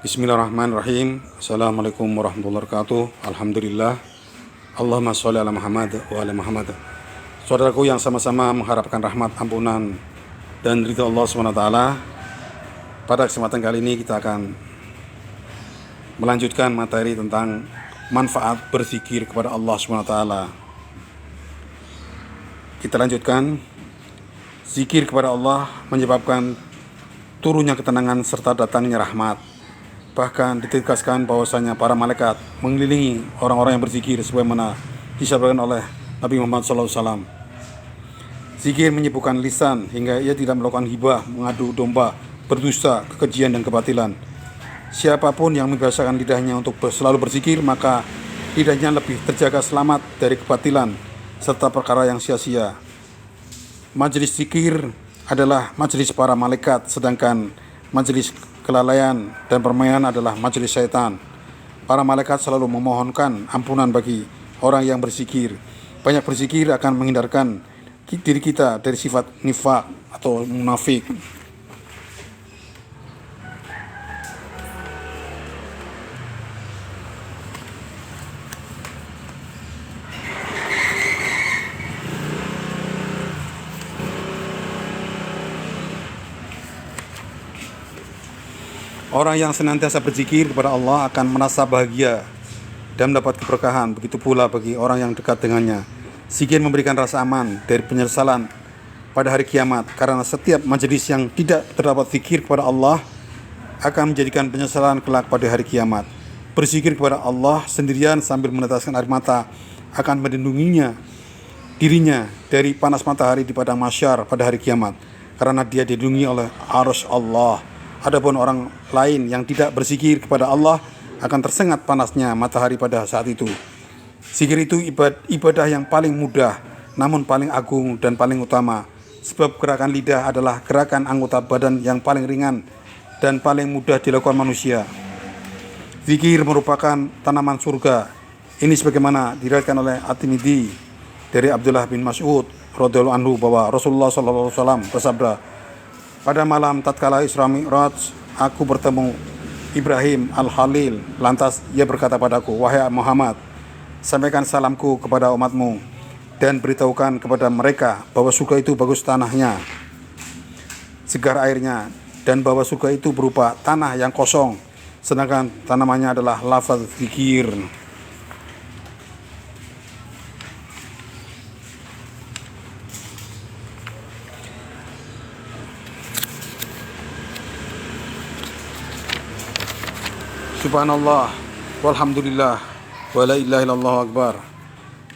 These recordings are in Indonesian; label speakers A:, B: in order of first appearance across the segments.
A: Bismillahirrahmanirrahim. Assalamualaikum warahmatullahi wabarakatuh. Alhamdulillah. Allahumma sholli ala Muhammad wa ala Muhammad. Saudaraku yang sama-sama mengharapkan rahmat, ampunan, dan ridha Allah SWT. Pada kesempatan kali ini kita akan melanjutkan materi tentang manfaat berzikir kepada Allah SWT. Kita lanjutkan. Zikir kepada Allah menyebabkan turunnya ketenangan serta datangnya rahmat. Bahkan ditegaskan bahwasanya para malaikat mengelilingi orang-orang yang berzikir sebagaimana disabdakan oleh Nabi Muhammad SAW. Zikir menyibukkan lisan hingga ia tidak melakukan hibah, mengadu domba, berdusta, kekejian dan kebatilan. Siapapun yang membiasakan lidahnya untuk selalu berzikir, maka lidahnya lebih terjaga selamat dari kebatilan serta perkara yang sia-sia. Majelis zikir adalah majelis para malaikat, sedangkan majelis kelalaian dan permainan adalah majelis syaitan. Para malaikat selalu memohonkan ampunan bagi orang yang berzikir. Banyak berzikir akan menghindarkan diri kita dari sifat nifaq atau munafik. Orang yang senantiasa berzikir kepada Allah akan merasa bahagia dan mendapat keberkahan. Begitu pula bagi orang yang dekat dengannya. Zikir memberikan rasa aman dari penyesalan pada hari kiamat, karena setiap majelis yang tidak terdapat zikir kepada Allah akan menjadikan penyesalan kelak pada hari kiamat. Berzikir kepada Allah sendirian sambil meneteskan air mata akan melindunginya dirinya dari panas matahari di padang mahsyar pada hari kiamat, karena dia dilindungi oleh arsy Allah. Adapun orang lain yang tidak berzikir kepada Allah akan tersengat panasnya matahari pada saat itu. Zikir itu ibadah yang paling mudah, namun paling agung dan paling utama. Sebab gerakan lidah adalah gerakan anggota badan yang paling ringan dan paling mudah dilakukan manusia. Zikir merupakan tanaman surga. Ini sebagaimana diriwayatkan oleh At-Tirmidzi dari Abdullah bin Mas'ud radhiyallahu anhu bahwa Rasulullah SAW bersabda, pada malam tatkala Isra Mi'raj, aku bertemu Ibrahim Al-Khalil. Lantas ia berkata padaku, wahai Muhammad, sampaikan salamku kepada umatmu dan beritahukan kepada mereka bahwa surga itu bagus tanahnya, segar airnya, dan bahwa surga itu berupa tanah yang kosong, sedangkan tanamannya adalah lafaz zikir. Subhanallah, walhamdulillah, wa la ilaha illallah akbar.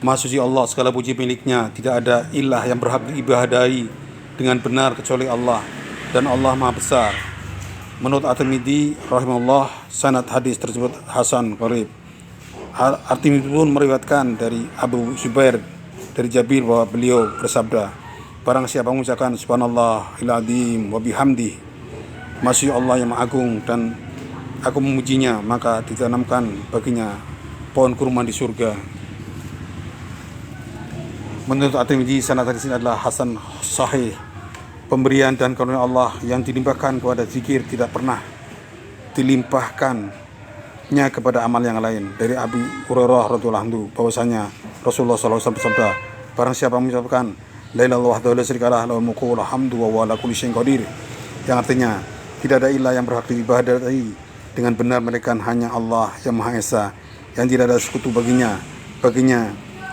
A: Maha suci Allah, segala puji miliknya. Tidak ada ilah yang berhak diibadahi dengan benar kecuali Allah, dan Allah maha besar. Menurut At-Tirmidzi rahimahullah, sanad hadis tersebut hasan qarib. At-Tirmidzi pun meriwayatkan dari Abu Zubair dari Jabir bahwa beliau bersabda, barang siapa mengucapkan subhanallahil azim wa bihamdi, masya Allah yang maha agung dan aku memujinya, maka ditanamkan baginya pohon kurma di surga. Menurut At-Tirmidzi, sanad hadis ini adalah hasan sahih. Pemberian dan karunia Allah yang dilimpahkan kepada zikir tidak pernah dilimpahkannya kepada amal yang lain. Dari Abi Hurairah radhiyallahu anhu bahwasanya Rasulullah SAW bersabda, barang siapa mengucapkan la ilaha illallah wahdahu la syarika lah lahul mulku wa lahul hamdu wa huwa ala kulli syai'in qadir, yang artinya tidak ada ilah yang berhak diibadahi dengan benar melainkan hanya Allah yang Maha Esa, yang tidak ada sekutu baginya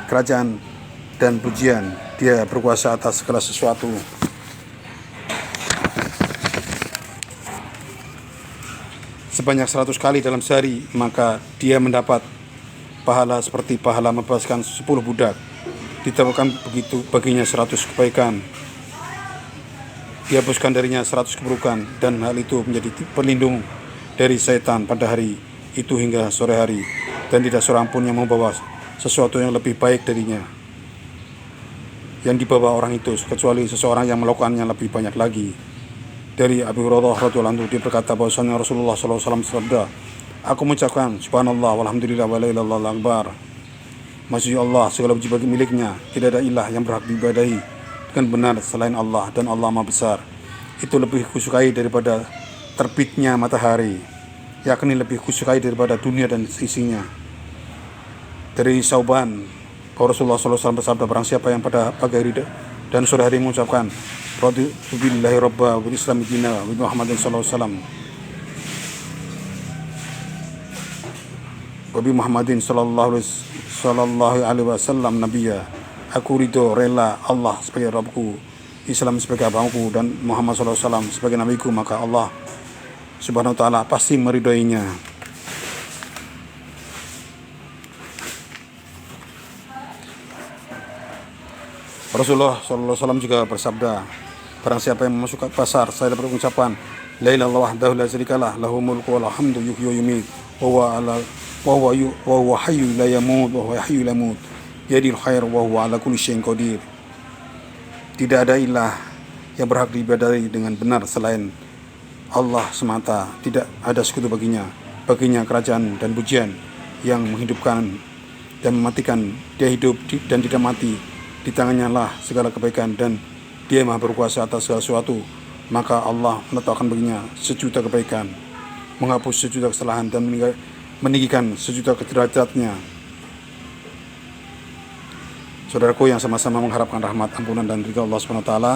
A: kerajaan dan pujian. Dia berkuasa atas segala sesuatu. Sebanyak 100 kali dalam sehari, maka dia mendapat pahala seperti pahala membebaskan 10 budak. Ditambahkan begitu baginya 100 kebaikan, dihapuskan darinya 100 keburukan, dan hal itu menjadi pelindung dari setan pada hari itu hingga sore hari, dan tidak seorang pun yang membawa sesuatu yang lebih baik darinya yang dibawa orang itu, kecuali seseorang yang melakukannya lebih banyak lagi. Dari Abu Hurairah radhiyallahu anhu, dia berkata bahwasanya Rasulullah SAW bersabda, aku mengucapkan subhanallah walhamdulillah wa la ilaha illallah akbar, masya Allah segala puji bagi miliknya, tidak ada ilah yang berhak diibadahi dengan benar selain Allah, dan Allah maha besar. Itu lebih kusukai daripada terbitnya matahari yakni lebih kusukai daripada dunia dan isinya. Dari Sauban, Rasulullah SAW bersabda, barang siapa yang pada pagi hari dan sore hari mengucapkan raditu billahi rabba wa bil islami dina wa Muhammadin sallallahu alaihi wasallam nabiyya, aku ridho rela Allah sebagai Rabbku, Islam sebagai agamaku, dan Muhammad SAW sebagai nabiku, maka Allah Subhanahu wa ta'ala pasti meridhoinya. Rasulullah SAW juga bersabda, barang siapa yang masuk ke pasar saya berucapan la ilaha illallah wahdahu la syarikalah lahul mulku wa lahul hamdu yuhyi wa yumiit wa huwa hayyun la yamut wa huwa hayyul la yamut yadil khair wa huwa ala kulli syai'in qadir. Tidak ada ilah yang berhak diibadahi dengan benar selain Allah semata, tidak ada sekutu baginya. Baginya kerajaan dan pujian, yang menghidupkan dan mematikan, dia hidup dan tidak mati, di tangannya lah segala kebaikan, dan dia maha berkuasa atas segala sesuatu. Maka Allah meletakkan baginya sejuta kebaikan, menghapus sejuta kesalahan, dan meninggikan sejuta derajatnya. Saudaraku yang sama-sama mengharapkan rahmat, ampunan, dan ridha Allah Subhanahu wa ta'ala,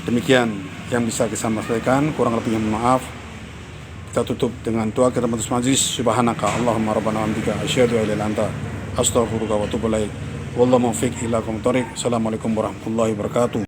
A: demikian yang bisa kita sampaikan, kurang lebihnya maaf. Kita tutup dengan doa kita menutup majlis. Subhanaka Allahumma rabbana wa bihamdika asyhadu an la ilaha illa anta astaghfiruka wa atubu ilaik. Wallahu muwaffiq ila aqwamit thoriq. Assalamualaikum warahmatullahi wabarakatuh.